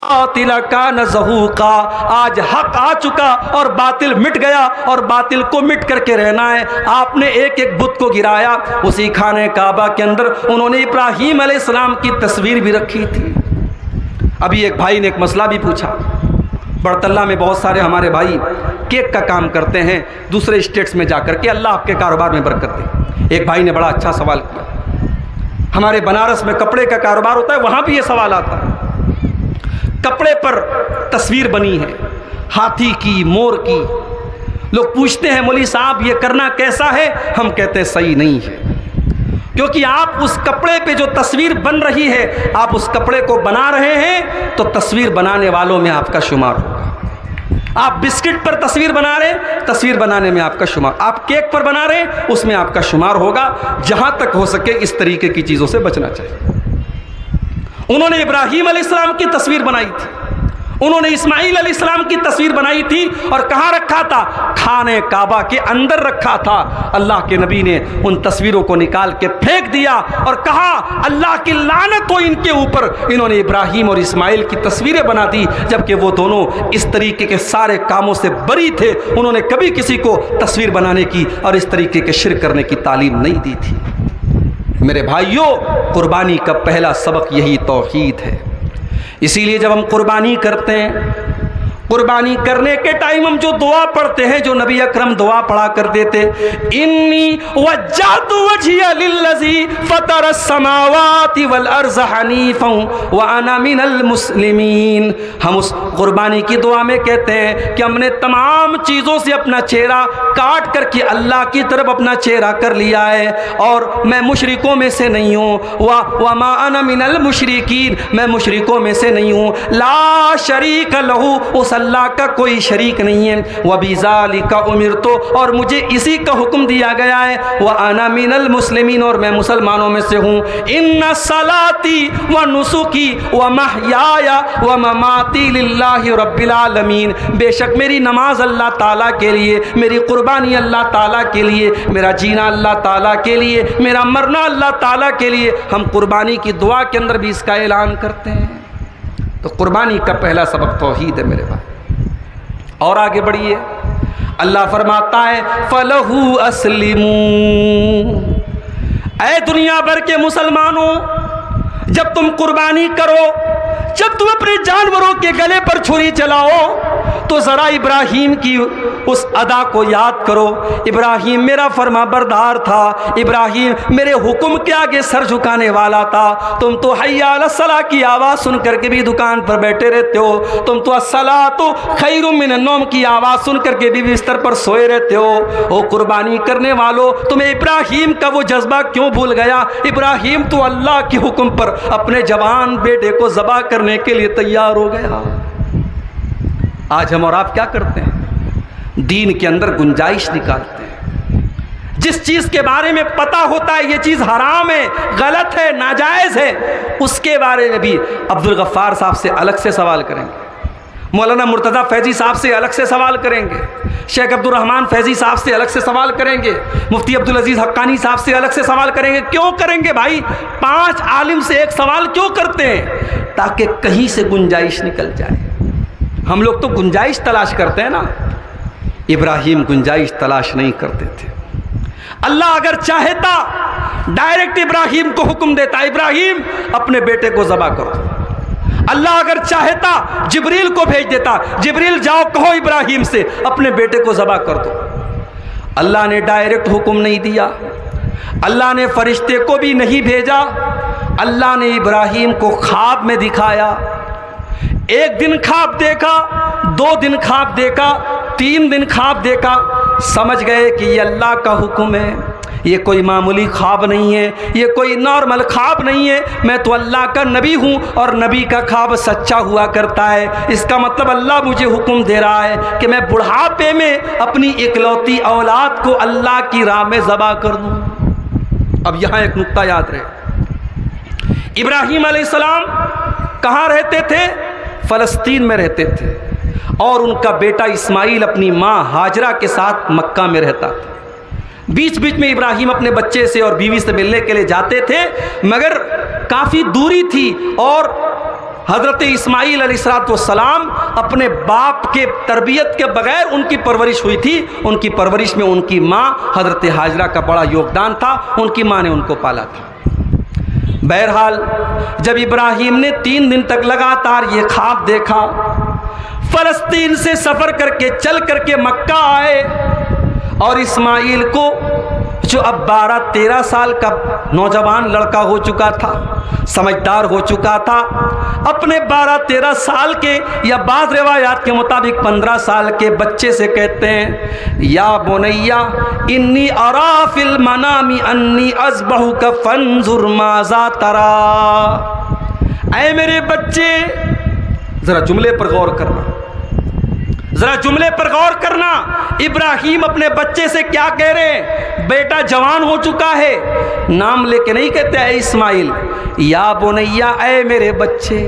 باطل کان زہوقا، آج حق آ چکا اور باطل مٹ گیا اور باطل کو مٹ کر کے رہنا ہے۔ آپ نے ایک ایک بت کو گرایا۔ اسی خانہ کعبہ کے اندر انہوں نے ابراہیم علیہ السلام کی تصویر بھی رکھی تھی۔ ابھی ایک بھائی نے ایک مسئلہ بھی پوچھا، بڑتلہ میں بہت سارے ہمارے بھائی کیک کا کام کرتے ہیں دوسرے اسٹیٹس میں جا کر کے، اللہ آپ کے کاروبار میں برکت دے۔ ایک بھائی نے بڑا اچھا سوال کیا، ہمارے بنارس میں کپڑے کا کاروبار ہوتا ہے، وہاں بھی یہ سوال آتا ہے، کپڑے پر تصویر بنی ہے ہاتھی کی، مور کی، لوگ پوچھتے ہیں مولوی صاحب یہ کرنا کیسا ہے؟ ہم کہتے ہیں صحیح نہیں ہے، کیونکہ آپ اس کپڑے پہ جو تصویر بن رہی ہے، آپ اس کپڑے کو بنا رہے ہیں تو تصویر بنانے والوں میں آپ کا شمار ہوگا۔ آپ بسکٹ پر تصویر بنا رہے ہیں، تصویر بنانے میں آپ کا شمار، آپ کیک پر بنا رہے ہیں اس میں آپ کا شمار ہوگا۔ جہاں تک ہو سکے اس طریقے کی چیزوں سے بچنا چاہیے۔ انہوں نے ابراہیم علیہ السلام کی تصویر بنائی تھی، انہوں نے اسماعیل علیہ السلام کی تصویر بنائی تھی، اور کہاں رکھا تھا؟ خانہ کعبہ کے اندر رکھا تھا۔ اللہ کے نبی نے ان تصویروں کو نکال کے پھینک دیا اور کہا اللہ کی لعنت ہو ان کے اوپر، انہوں نے ابراہیم اور اسماعیل کی تصویریں بنا دی، جبکہ وہ دونوں اس طریقے کے سارے کاموں سے بری تھے۔ انہوں نے کبھی کسی کو تصویر بنانے کی اور اس طریقے کے شرک کرنے کی تعلیم نہیں دی تھی۔ میرے بھائیوں، قربانی کا پہلا سبق یہی توحید ہے۔ اسی لیے جب ہم قربانی کرتے ہیں، قربانی کرنے کے ٹائم ہم جو دعا پڑھتے ہیں، جو نبی اکرم دعا پڑھا کرتے تھے، انی وجہت وجہی للذی فطر السماوات والارض حنیفا وانا من المسلمین۔ ہم اس قربانی کی دعا میں کہتے ہیں کہ ہم نے تمام چیزوں سے اپنا چہرہ کاٹ کر کے اللہ کی طرف اپنا چہرہ کر لیا ہے، اور میں مشرکوں میں سے نہیں ہوں، وما انا من المشرکین، میں مشرکوں میں سے نہیں ہوں۔ لا شریک لہ، اس اللہ کا کوئی شریک نہیں ہے۔ وَبِذَالِكَ أُمِرْتُ، اور مجھے اسی کا حکم دیا گیا ہے۔ وَأَنَا مِنَ الْمُسْلِمِينَ، اور میں مسلمانوں میں سے ہوں۔ إِنَّ صَلَاتِي وَنُسُكِي وَمَحْيَايَ وَمَمَاتِي لِلَّهِ رَبِّ الْعَالَمِينَ، بے شک میری نماز اللہ تعالیٰ کے لیے، میری قربانی اللہ تعالیٰ کے لیے، میرا جینا اللہ تعالیٰ کے لیے، میرا مرنا اللہ تعالیٰ کے لیے۔ ہم قربانی کی دعا کے اندر بھی اس کا اعلان کرتے ہیں۔ تو قربانی کا پہلا سبق توحید ہے میرے بھائی۔ اور آگے بڑھیے، اللہ فرماتا ہے فَلَهُ أَسْلِمُوا، اے دنیا بھر کے مسلمانوں، جب تم قربانی کرو، جب تم اپنے جانوروں کے گلے پر چھری چلاؤ، تو ذرا ابراہیم کی اس ادا کو یاد کرو۔ ابراہیم میرا فرما بردار تھا، ابراہیم میرے حکم کے آگے سر جھکانے والا تھا۔ تم تو حی علی الصلاۃ کی آواز سن کر کے بھی دکان پر بیٹھے رہتے ہو، تم تو الصلاۃ خیر من النوم کی آواز سن کر کے بھی بستر پر سوئے رہتے ہو۔ او قربانی کرنے والوں، تمہیں ابراہیم کا وہ جذبہ کیوں بھول گیا؟ ابراہیم تو اللہ کے حکم پر اپنے جوان بیٹے کو ذبح کرنے کے لیے تیار ہو گیا۔ آج ہم اور آپ کیا کرتے ہیں؟ دین کے اندر گنجائش نکالتے ہیں۔ جس چیز کے بارے میں پتہ ہوتا ہے یہ چیز حرام ہے، غلط ہے، ناجائز ہے، اس کے بارے میں بھی عبدالغفار صاحب سے الگ سے سوال کریں گے، مولانا مرتضیٰ فیضی صاحب سے الگ سے سوال کریں گے، شیخ عبدالرحمن فیضی صاحب سے الگ سے سوال کریں گے، مفتی عبدالعزیز حقانی صاحب سے الگ سے سوال کریں گے۔ کیوں کریں گے بھائی؟ 5 عالم سے ایک سوال کیوں کرتے ہیں؟ تاکہ کہیں سے گنجائش نکل جائے۔ ہم لوگ تو گنجائش تلاش کرتے ہیں نا، ابراہیم گنجائش تلاش نہیں کرتے تھے۔ اللہ اگر چاہتا ڈائریکٹ ابراہیم کو حکم دیتا، ابراہیم اپنے بیٹے کو ذبح کرو۔ اللہ اگر چاہتا جبریل کو بھیج دیتا، جبریل جاؤ کہو ابراہیم سے اپنے بیٹے کو ذبح کر دو۔ اللہ نے ڈائریکٹ حکم نہیں دیا، اللہ نے فرشتے کو بھی نہیں بھیجا، اللہ نے ابراہیم کو خواب میں دکھایا۔ 1 دن خواب دیکھا، 2 دن خواب دیکھا، 3 دن خواب دیکھا، سمجھ گئے کہ یہ اللہ کا حکم ہے، یہ کوئی معمولی خواب نہیں ہے، یہ کوئی نارمل خواب نہیں ہے، میں تو اللہ کا نبی ہوں اور نبی کا خواب سچا ہوا کرتا ہے۔ اس کا مطلب اللہ مجھے حکم دے رہا ہے کہ میں بڑھاپے میں اپنی اکلوتی اولاد کو اللہ کی راہ میں ذبح کر دوں۔ اب یہاں ایک نقطہ یاد رہے، ابراہیم علیہ السلام کہاں رہتے تھے؟ فلسطین میں رہتے تھے، اور ان کا بیٹا اسماعیل اپنی ماں ہاجرہ کے ساتھ مکہ میں رہتا تھا۔ بیچ بیچ میں ابراہیم اپنے بچے سے اور بیوی سے ملنے کے لیے جاتے تھے، مگر کافی دوری تھی، اور حضرت اسماعیل علیہ السلام اپنے باپ کے تربیت کے بغیر ان کی پرورش ہوئی تھی. ان کی پرورش میں ان کی ماں حضرت ہاجرہ کا بڑا یوگدان تھا. ان کی ماں نے ان کو پالا تھا. بہرحال جب ابراہیم نے 3 دن تک لگاتار یہ خواب دیکھا، فلسطین سے سفر کر کے چل کر کے مکہ آئے، اور اسماعیل کو جو اب 12-13 سال کا نوجوان لڑکا ہو چکا تھا، سمجھدار ہو چکا تھا، اپنے 12-13 سال کے یا بعض روایات کے مطابق 15 سال کے بچے سے کہتے ہیں یا بنیا انی ارا فی المنام انی اذبحک فانظر ماذا تری. اے میرے بچے، ذرا جملے پر غور کرنا، ذرا جملے پر غور کرنا. ابراہیم اپنے بچے سے کیا کہہ رہے ہیں؟ بیٹا جوان ہو چکا ہے، نام لے کے نہیں کہتے اے اسماعیل، یا بنیا اے میرے بچے.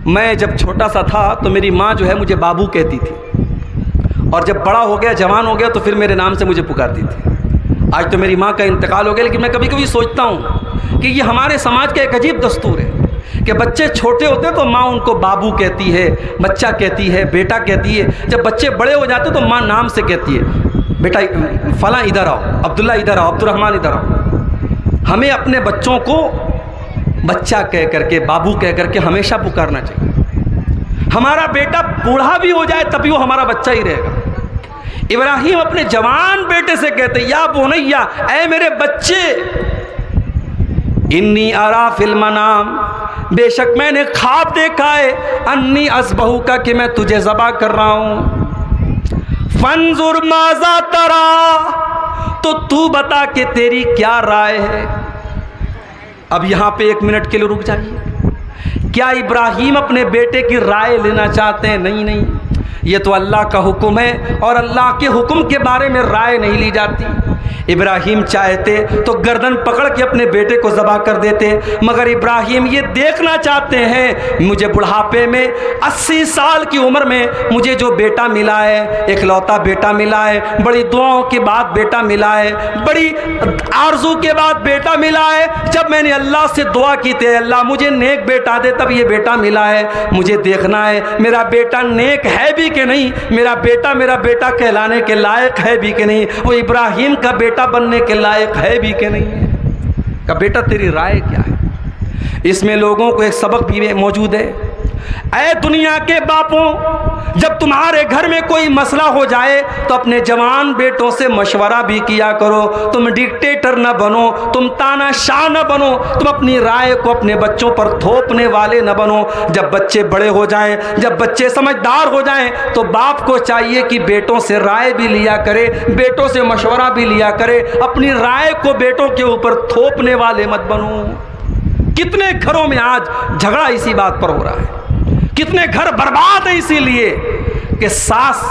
میں جب چھوٹا سا تھا تو میری ماں جو ہے مجھے بابو کہتی تھی، اور جب بڑا ہو گیا، جوان ہو گیا تو پھر میرے نام سے مجھے پکارتی تھی. آج تو میری ماں کا انتقال ہو گیا، لیکن میں کبھی کبھی سوچتا ہوں کہ یہ ہمارے سماج کا ایک عجیب دستور ہے کہ بچے چھوٹے ہوتے ہیں تو ماں ان کو بابو کہتی ہے، بچہ کہتی ہے، بیٹا کہتی ہے. جب بچے بڑے ہو جاتے تو ماں نام سے کہتی ہے، بیٹا فلاں ادھر آؤ، عبداللہ ادھر آؤ، عبد الرحمن ادھر آؤ. ہمیں اپنے بچوں کو بچہ کہہ کر کے، بابو کہہ کر کے ہمیشہ پکارنا چاہیے. ہمارا بیٹا بوڑھا بھی ہو جائے تب بھی وہ ہمارا بچہ ہی رہے گا. ابراہیم اپنے جوان بیٹے سے کہتے یا بنیا اے میرے بچے، انی ارا فی المنام، بے شک میں نے خواب دیکھا ہے، انی اذبحک کہ میں تجھے ذبح کر رہا ہوں. فانظر ماذا تری، تو بتا کہ تیری کیا رائے ہے. اب یہاں پہ 1 منٹ کے لیے رک جائیے. کیا ابراہیم اپنے بیٹے کی رائے لینا چاہتے ہیں؟ نہیں، یہ تو اللہ کا حکم ہے، اور اللہ کے حکم کے بارے میں رائے نہیں لی جاتی. ابراہیم چاہتے تو گردن پکڑ کے اپنے بیٹے کو ذبح کر دیتے، مگر ابراہیم یہ دیکھنا چاہتے ہیں مجھے بڑھاپے میں 80 سال کی عمر میں مجھے جو بیٹا ملا ہے، اکلوتا بیٹا ملا ہے، بڑی دعاؤں کے بعد بیٹا ملا ہے، بڑی آرزو کے بعد بیٹا ملا ہے. جب میں نے اللہ سے دعا کی تھی اللہ مجھے نیک بیٹا دے، تب یہ بیٹا ملا ہے. مجھے دیکھنا ہے میرا بیٹا نیک ہے بھی کہ نہیں، میرا بیٹا کہلانے کے لائق ہے بھی کہ نہیں، وہ ابراہیم کا بیٹا بننے کے لائق ہے بھی کہ نہیں. کہ بیٹا تیری رائے کیا ہے؟ اس میں لوگوں کو ایک سبق بھی موجود ہے. اے دنیا کے باپوں، جب تمہارے گھر میں کوئی مسئلہ ہو جائے تو اپنے جوان بیٹوں سے مشورہ بھی کیا کرو. تم ڈکٹیٹر نہ بنو، تم تانا شاہ نہ بنو، تم اپنی رائے کو اپنے بچوں پر تھوپنے والے نہ بنو. جب بچے بڑے ہو جائیں، جب بچے سمجھدار ہو جائیں تو باپ کو چاہیے کہ بیٹوں سے رائے بھی لیا کرے، بیٹوں سے مشورہ بھی لیا کرے. اپنی رائے کو بیٹوں کے اوپر تھوپنے والے مت بنو. کتنے گھروں میں آج جھگڑا اسی بات پر ہو رہا ہے، کتنے گھر برباد ہیں اسی لیے کہ ساس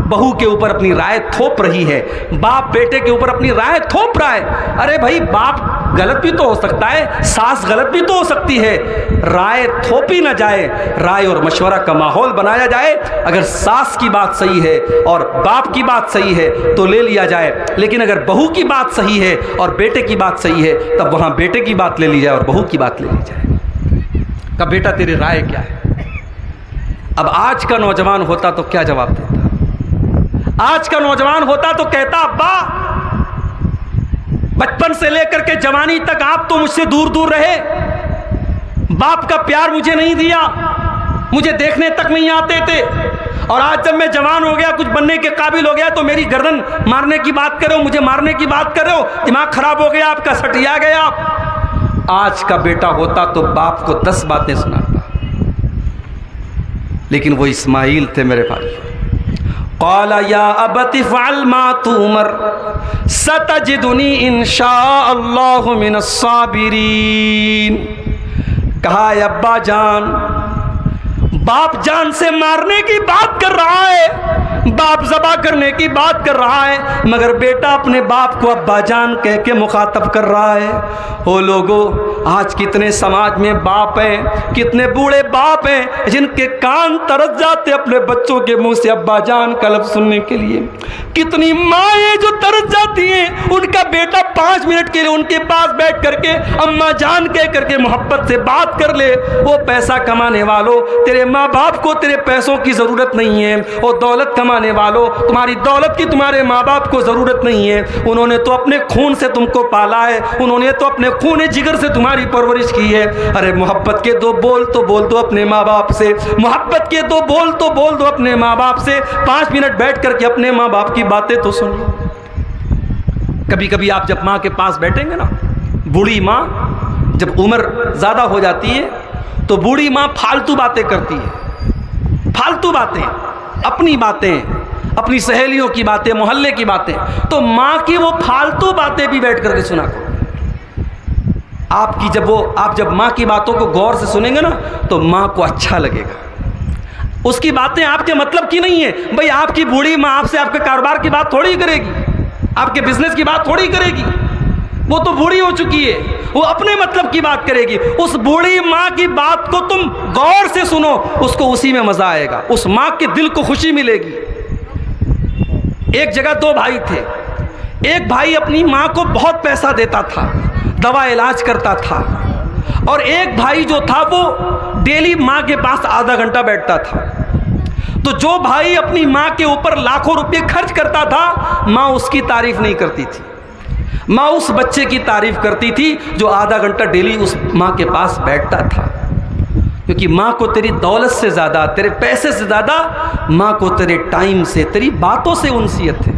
بہو کے اوپر اپنی رائے تھوپ رہی ہے، باپ بیٹے کے اوپر اپنی رائے تھوپ رہا ہے. ارے بھائی، باپ غلط بھی تو ہو سکتا ہے، ساس غلط بھی تو ہو سکتی ہے. رائے تھوپی نہ جائے، رائے اور مشورہ کا ماحول بنایا جائے. اگر ساس کی بات صحیح ہے اور باپ کی بات صحیح ہے تو لے لیا جائے، لیکن اگر بہو کی بات صحیح ہے اور بیٹے کی بات صحیح ہے تب وہاں بیٹے کی بات لے لی جائے اور بہو کی بات لے لی جائے. کہ بیٹا تیری رائے کیا ہے؟ اب آج کا نوجوان ہوتا تو کیا جواب دیتا؟ آج کا نوجوان ہوتا تو کہتا ابا بچپن سے لے کر کے جوانی تک آپ تو مجھ سے دور دور رہے، باپ کا پیار مجھے نہیں دیا، مجھے دیکھنے تک نہیں آتے تھے، اور آج جب میں جوان ہو گیا، کچھ بننے کے قابل ہو گیا تو میری گردن مارنے کی بات کرو، مجھے مارنے کی بات کرو، دماغ خراب ہو گیا آپ کا، سٹیا گیا آپ. آج کا بیٹا ہوتا تو باپ کو 10 باتیں سناتا، لیکن وہ اسماعیل تھے میرے بھائی. قال یا ابت افعل ما تؤمر ستجدنی ان شاء اللہ من الصابرین. کہا ابا جان باپ جان سے مارنے کی بات کر رہا ہے، باپ ذبح کرنے کی بات کر رہا ہے، مگر بیٹا اپنے باپ کو ابا جان کہہ کے مخاطب کر رہا ہے۔ او لوگو، آج کتنے سماج میں باپ ہیں، کتنے بوڑھے باپ ہیں جن کے کان ترس جاتے اپنے بچوں کے منہ سے ابا جان کا لفظ سننے کے لیے۔ کتنی مائیں جو ترس جاتی ہیں ان کا بیٹا 5 منٹ کے لیے ان کے پاس بیٹھ کر کے اماں جان کہہ کر کے محبت سے بات کر لے۔ وہ پیسہ کمانے والوں، تیرے ماں باپ کو تیرے پیسوں کی ضرورت نہیں ہے، وہ دولت کمانے والوں، تمہاری دولت کی تمہارے ماں باپ کو ضرورت نہیں ہے، انہوں نے تو اپنے خون سے تم کو پالا ہے، انہوں نے تو اپنے خون جگر سے تمہاری پرورش کی ہے۔ ارے محبت کے 2 بول تو بول دو اپنے ماں باپ سے، محبت کے 2 بول تو بول دو اپنے ماں باپ سے، 5 منٹ بیٹھ کر کے اپنے ماں باپ کی باتیں تو سن لو۔ کبھی کبھی آپ جب ماں کے پاس بیٹھیں گے نا، بوڑھی ماں جب عمر زیادہ ہو جاتی ہے تو بوڑھی ماں پھالتو باتیں کرتی ہے، پھالتو باتیں، اپنی باتیں، اپنی سہیلیوں کی باتیں، محلے کی باتیں، تو ماں کی وہ پھالتو باتیں بھی بیٹھ کر کے سنا کرو۔ آپ جب ماں کی باتوں کو غور سے سنیں گے نا تو ماں کو اچھا لگے گا۔ اس کی باتیں آپ کے مطلب کی نہیں ہے، بھئی آپ کی بوڑھی ماں آپ سے آپ کے کاروبار کی بات تھوڑی کرے گی، آپ کے بزنس کی بات تھوڑی کرے گی، وہ تو بوڑھی ہو چکی ہے، وہ اپنے مطلب کی بات کرے گی۔ اس بوڑھی ماں کی بات کو تم غور سے سنو، اس کو اسی میں مزہ آئے گا، اس ماں کے دل کو خوشی ملے گی۔ ایک جگہ 2 بھائی تھے، ایک بھائی اپنی ماں کو بہت پیسہ دیتا تھا، دوا علاج کرتا تھا، اور ایک بھائی جو تھا وہ ڈیلی ماں کے پاس آدھا گھنٹہ بیٹھتا تھا۔ تو جو بھائی اپنی ماں کے اوپر لاکھوں روپے خرچ کرتا تھا، ماں اس کی تعریف نہیں کرتی تھی، ماں اس بچے کی تعریف کرتی تھی جو آدھا گھنٹہ ڈیلی اس ماں کے پاس بیٹھتا تھا، کیونکہ ماں کو تیری دولت سے زیادہ، تیرے پیسے سے زیادہ ماں کو تیرے ٹائم سے، تیری باتوں سے انسیت ہے۔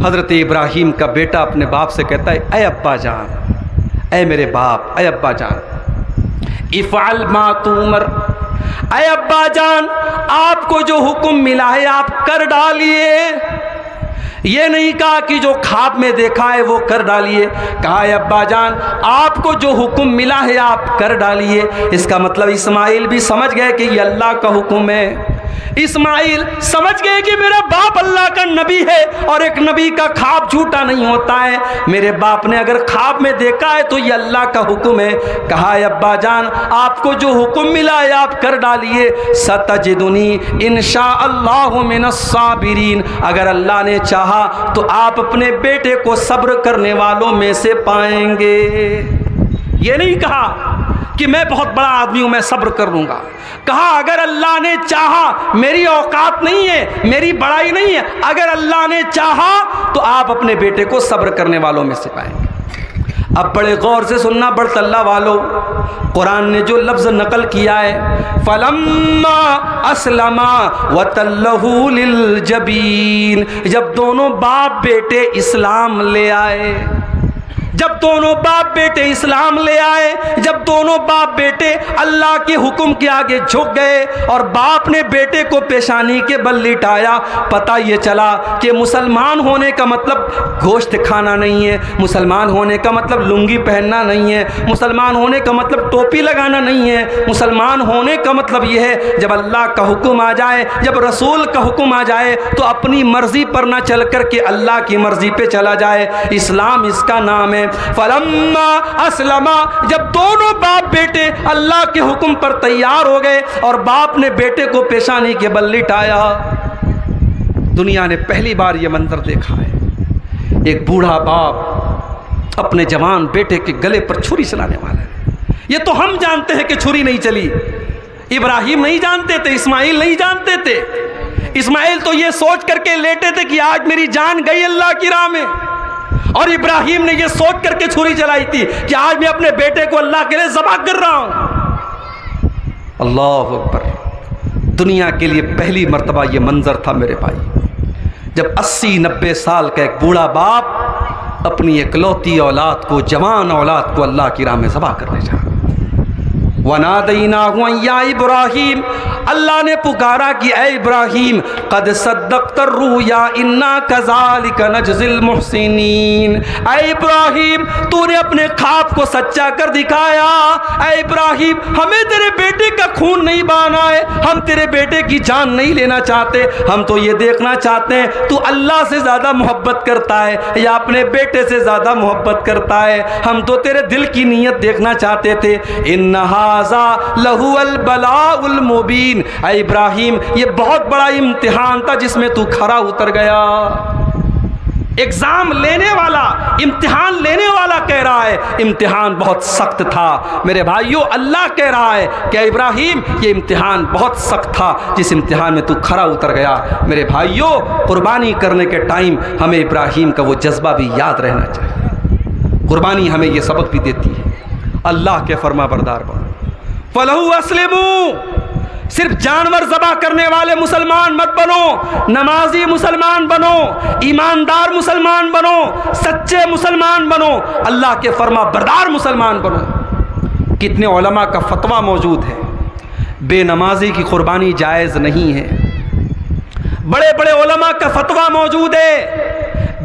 حضرت ابراہیم کا بیٹا اپنے باپ سے کہتا ہے، اے ابا جان، اے میرے باپ، اے ابا جان، افعل ما تؤمر، اے ابا جان آپ کو جو حکم ملا ہے آپ کر ڈالیے۔ یہ نہیں کہا کہ جو خواب میں دیکھا ہے وہ کر ڈالیے، کہا ہے ابا جان آپ کو جو حکم ملا ہے آپ کر ڈالیے۔ اس کا مطلب اسماعیل بھی سمجھ گئے کہ یہ اللہ کا حکم ہے، اسماعیل سمجھ گئے کہ میرا باپ اللہ کا نبی ہے، اور ایک نبی کا خواب جھوٹا نہیں ہوتا ہے، میرے باپ نے اگر خواب میں دیکھا ہے تو یہ اللہ کا حکم ہے۔ کہا ہے ابا جان آپ کو جو حکم ملا ہے آپ کر ڈالیے، ستجدنی انشاء اللہ من الصابرین، اگر اللہ نے چاہا تو آپ اپنے بیٹے کو صبر کرنے والوں میں سے پائیں گے۔ یہ نہیں کہا کہ میں بہت بڑا آدمی ہوں میں صبر کر لوں گا، کہا اگر اللہ نے چاہا، میری اوقات نہیں ہے، میری بڑائی نہیں ہے، اگر اللہ نے چاہا تو آپ اپنے بیٹے کو صبر کرنے والوں میں سے پائیں گے۔ اب بڑے غور سے سننا پڑتا اللہ والو، قرآن نے جو لفظ نقل کیا ہے فَلَمَّا أَسْلَمَا وَتَلَّهُ لِلْجَبِينِ، جب دونوں باپ بیٹے اسلام لے آئے، جب دونوں باپ بیٹے اسلام لے آئے، جب دونوں باپ بیٹے اللہ کے حکم کے آگے جھک گئے اور باپ نے بیٹے کو پیشانی کے بل لٹایا، پتہ یہ چلا کہ مسلمان ہونے کا مطلب گوشت کھانا نہیں ہے، مسلمان ہونے کا مطلب لنگی پہننا نہیں ہے، مسلمان ہونے کا مطلب ٹوپی لگانا نہیں ہے، مسلمان ہونے کا مطلب یہ ہے جب اللہ کا حکم آ جائے، جب رسول کا حکم آ جائے تو اپنی مرضی پر نہ چل کر کے اللہ کی مرضی پہ چلا جائے۔ اسلام اس کا نام ہے۔ فلما اسلما، جب دونوں باپ بیٹے اللہ کے حکم پر تیار ہو گئے اور باپ نے بیٹے کو پیشانی کے بل لٹایا، دنیا نے پہلی بار یہ منظر دیکھا ہے، ایک بوڑھا باپ اپنے جوان بیٹے کے گلے پر چھری چلانے والا ہے۔ یہ تو ہم جانتے ہیں کہ چھری نہیں چلی، ابراہیم نہیں جانتے تھے، اسماعیل نہیں جانتے تھے۔ اسماعیل تو یہ سوچ کر کے لیٹے تھے کہ آج میری جان گئی اللہ کی راہ میں، اور ابراہیم نے یہ سوچ کر کے چھری چلائی تھی کہ آج میں اپنے بیٹے کو اللہ کے لیے ذبح کر رہا ہوں۔ اللہ اکبر، دنیا کے لیے پہلی مرتبہ یہ منظر تھا میرے بھائی، جب 80-90 سال کا ایک بوڑھا باپ اپنی اکلوتی اولاد کو، جوان اولاد کو اللہ کی راہ میں ذبح کرنے جا رہا۔ وَنَادَيْنَاهُ أَن يَا إِبْرَاهِيمُ، اللہ نے پکارا کہ اے ابراہیم قد صدقت الرؤیا انا کذالک نجزی المحسنین، اے ابراہیم تو نے اپنے خواب کو سچا کر دکھایا، اے ابراہیم ہمیں تیرے بیٹے کا خون نہیں بہانا ہے، ہم تیرے بیٹے کی جان نہیں لینا چاہتے، ہم تو یہ دیکھنا چاہتے ہیں تو اللہ سے زیادہ محبت کرتا ہے یا اپنے بیٹے سے زیادہ محبت کرتا ہے، ہم تو تیرے دل کی نیت دیکھنا چاہتے تھے۔ ان ھذا لہو البلاء المبین، اے ابراہیم یہ بہت بڑا امتحان تھا جس میں تو کھرا اتر گیا۔ ایگزام لینے والا، امتحان لینے والا کہہ رہا ہے امتحان بہت سخت تھا۔ میرے بھائیوں اللہ کہہ رہا ہے کہ ابراہیم یہ امتحان بہت سخت تھا جس امتحان میں تو کھرا اتر گیا۔ میرے بھائیوں قربانی کرنے کے ٹائم ہمیں ابراہیم کا وہ جذبہ بھی یاد رہنا چاہیے۔ قربانی ہمیں یہ سبق بھی دیتی ہے اللہ کے فرما بردار بنو۔ فَلَهُ أَسْلِمُوا، صرف جانور ذبح کرنے والے مسلمان مت بنو، نمازی مسلمان بنو، ایماندار مسلمان بنو، سچے مسلمان بنو، اللہ کے فرما بردار مسلمان بنو۔ کتنے علماء کا فتویٰ موجود ہے بے نمازی کی قربانی جائز نہیں ہے، بڑے بڑے علماء کا فتویٰ موجود ہے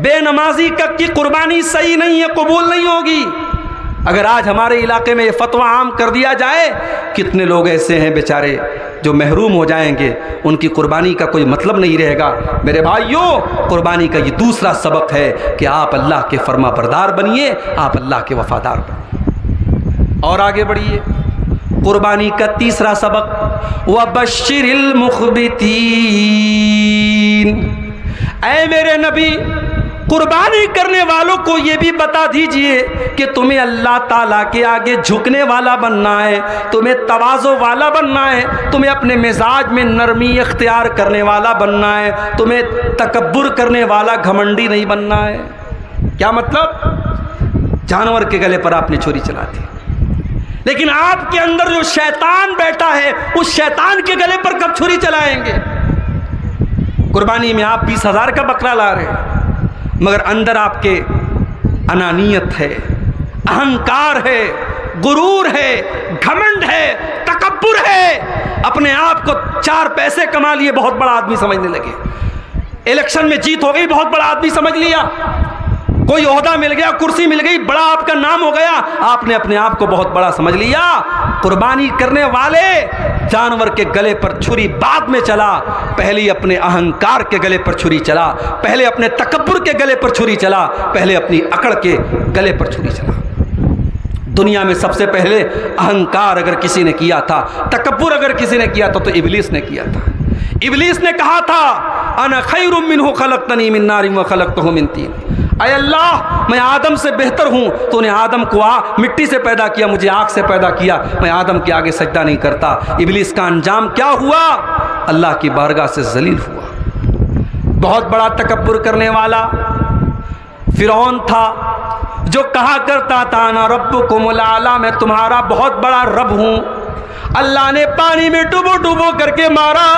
بے نمازی کی قربانی صحیح نہیں ہے، قبول نہیں ہوگی۔ اگر آج ہمارے علاقے میں یہ فتویٰ عام کر دیا جائے کتنے لوگ ایسے ہیں بیچارے جو محروم ہو جائیں گے، ان کی قربانی کا کوئی مطلب نہیں رہے گا۔ میرے بھائیوں قربانی کا یہ دوسرا سبق ہے کہ آپ اللہ کے فرما بردار بنیے، آپ اللہ کے وفادار بنیے۔ اور آگے بڑھیے، قربانی کا تیسرا سبق وَبَشِّرِ الْمُخْبِتِينَ، اے میرے نبی قربانی کرنے والوں کو یہ بھی بتا دیجئے کہ تمہیں اللہ تعالیٰ کے آگے جھکنے والا بننا ہے، تمہیں تواضع والا بننا ہے، تمہیں اپنے مزاج میں نرمی اختیار کرنے والا بننا ہے، تمہیں تکبر کرنے والا گھمنڈی نہیں بننا ہے۔ کیا مطلب؟ جانور کے گلے پر آپ نے چھری چلا دی، لیکن آپ کے اندر جو شیطان بیٹھا ہے اس شیطان کے گلے پر کب چھری چلائیں گے؟ قربانی میں آپ 20,000 کا بکرا لا رہے ہیں مگر اندر آپ کے انانیت ہے، اہنکار ہے، غرور ہے، گھمنڈ ہے، تکبر ہے، اپنے آپ کو 4 پیسے کما لیے بہت بڑا آدمی سمجھنے لگے، الیکشن میں جیت ہو گئی بہت بڑا آدمی سمجھ لیا، کوئی عہدہ مل گیا، کرسی مل گئی، بڑا آپ کا نام ہو گیا، آپ نے اپنے آپ کو بہت بڑا سمجھ لیا۔ قربانی کرنے والے جانور کے گلے پر چھری بعد میں چلا، پہلے اپنے اہنکار کے گلے پر چھری چلا، پہلے اپنے تکبر کے گلے پر چھری چلا، پہلے اپنی اکڑ کے گلے پر چھری چلا۔ دنیا میں سب سے پہلے اہنکار اگر کسی نے کیا تھا، تکبر اگر کسی نے کیا تھا تو ابلیس نے کیا تھا۔ ابلیس نے کہا تھا انا خیر منہ خلقتنی من نار وخلقتہ من طین، اے اللہ میں آدم سے بہتر ہوں، تو نے آدم کو مٹی سے پیدا کیا، مجھے آگ سے پیدا کیا، میں آدم کے آگے سجدہ نہیں کرتا۔ ابلیس کا انجام کیا ہوا؟ اللہ کی بارگاہ سے ذلیل ہوا۔ بہت بڑا تکبر کرنے والا فرعون تھا جو کہا کرتا تھا انا ربکم الاعلی، میں تمہارا بہت بڑا رب ہوں۔ اللہ نے پانی میں ڈبو ڈبو کر کے مارا،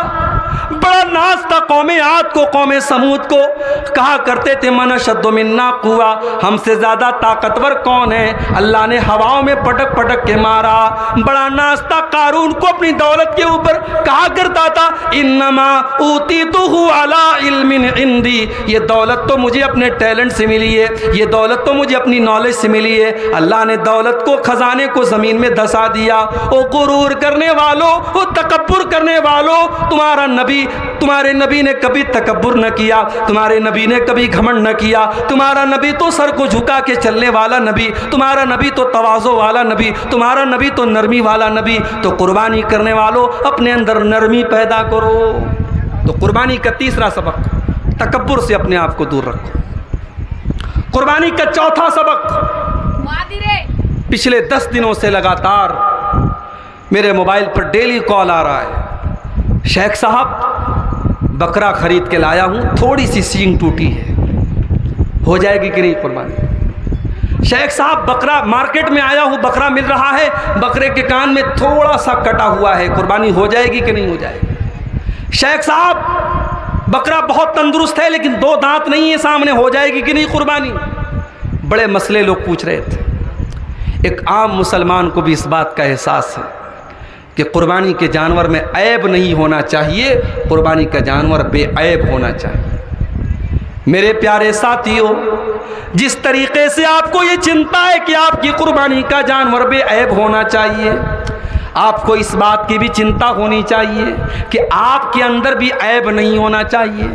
بڑا ناز تھا قوم عاد کو، قوم سمود کو، کہا کرتے تھے من اشد منا قوہ، ہم سے زیادہ طاقتور کون ہے؟ اللہ نے ہواؤں میں پٹک پٹک کے مارا۔ بڑا ناز تھا قارون کو اپنی دولت کے اوپر، کہا کرتا تھا انما اوتیتہ علی علم عندی، یہ دولت تو مجھے اپنے ٹیلنٹ سے ملی ہے، یہ دولت تو مجھے اپنی نالج سے ملی ہے۔ اللہ نے دولت کو، خزانے کو زمین میں دھسا دیا۔ او غرور کرنے والوں، او تکبر کرنے والوں، تمہارے نبی نے کبھی تکبر نہ کیا، تمہارے نبی نے کبھی گھمنڈ نہ کیا، تمہارا نبی تو سر کو جھکا کے چلنے والا نبی، تمہارا نبی تو تواضع والا نبی، تمہارا نبی تو نرمی والا نبی۔ تو قربانی کرنے والوں اپنے اندر نرمی پیدا کرو۔ تو قربانی کا تیسرا سبق، تکبر سے اپنے آپ کو دور رکھو۔ قربانی کا چوتھا سبق، پچھلے 10 دنوں سے لگاتار میرے موبائل پر ڈیلی کال آ رہا ہے، شیخ صاحب بکرا خرید کے لایا ہوں، تھوڑی سی سینگ ٹوٹی ہے، ہو جائے گی کہ نہیں قربانی؟ شیخ صاحب بکرا مارکیٹ میں آیا ہوں، بکرا مل رہا ہے، بکرے کے کان میں تھوڑا سا کٹا ہوا ہے، قربانی ہو جائے گی کہ نہیں ہو جائے گی؟ شیخ صاحب بکرا بہت تندرست ہے لیکن 2 دانت نہیں ہے سامنے، ہو جائے گی کہ نہیں قربانی؟ بڑے مسئلے لوگ پوچھ رہے تھے۔ ایک عام مسلمان کو بھی اس بات کا احساس ہے کہ قربانی کے جانور میں عیب نہیں ہونا چاہیے، قربانی کا جانور بے عیب ہونا چاہیے۔ میرے پیارے ساتھیوں، جس طریقے سے آپ کو یہ چنتا ہے کہ آپ کی قربانی کا جانور بے عیب ہونا چاہیے، آپ کو اس بات کی بھی چنتا ہونی چاہیے کہ آپ کے اندر بھی عیب نہیں ہونا چاہیے۔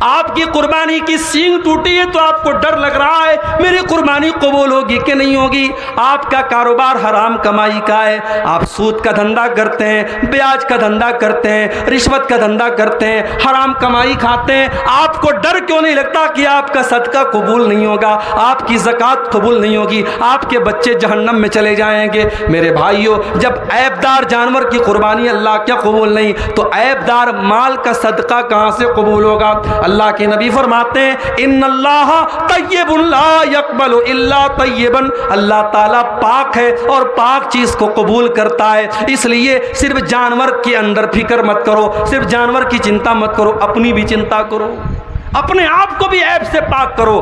آپ کی قربانی کی سینگ ٹوٹی ہے تو آپ کو ڈر لگ رہا ہے میری قربانی قبول ہوگی کہ نہیں ہوگی۔ آپ کا کاروبار حرام کمائی کا ہے، آپ سود کا دھندا کرتے ہیں، بیاج کا دھندا کرتے ہیں، رشوت کا دھندا کرتے ہیں، حرام کمائی کھاتے ہیں، آپ کو ڈر کیوں نہیں لگتا کہ آپ کا صدقہ قبول نہیں ہوگا، آپ کی زکوٰۃ قبول نہیں ہوگی، آپ کے بچے جہنم میں چلے جائیں گے؟ میرے بھائیوں، جب عیب دار جانور کی قربانی اللہ کیا قبول نہیں تو عیب دار مال کا صدقہ کہاں سے قبول ہوگا؟ اللہ کے نبی فرماتے ہیں ان اللہ طیب لا یقبل الا طیبا، اللہ تعالیٰ پاک ہے اور پاک چیز کو قبول کرتا ہے۔ اس لیے صرف جانور کے اندر فکر مت کرو، صرف جانور کی چنتا مت کرو، اپنی بھی چنتا کرو، اپنے آپ کو بھی عیب سے پاک کرو۔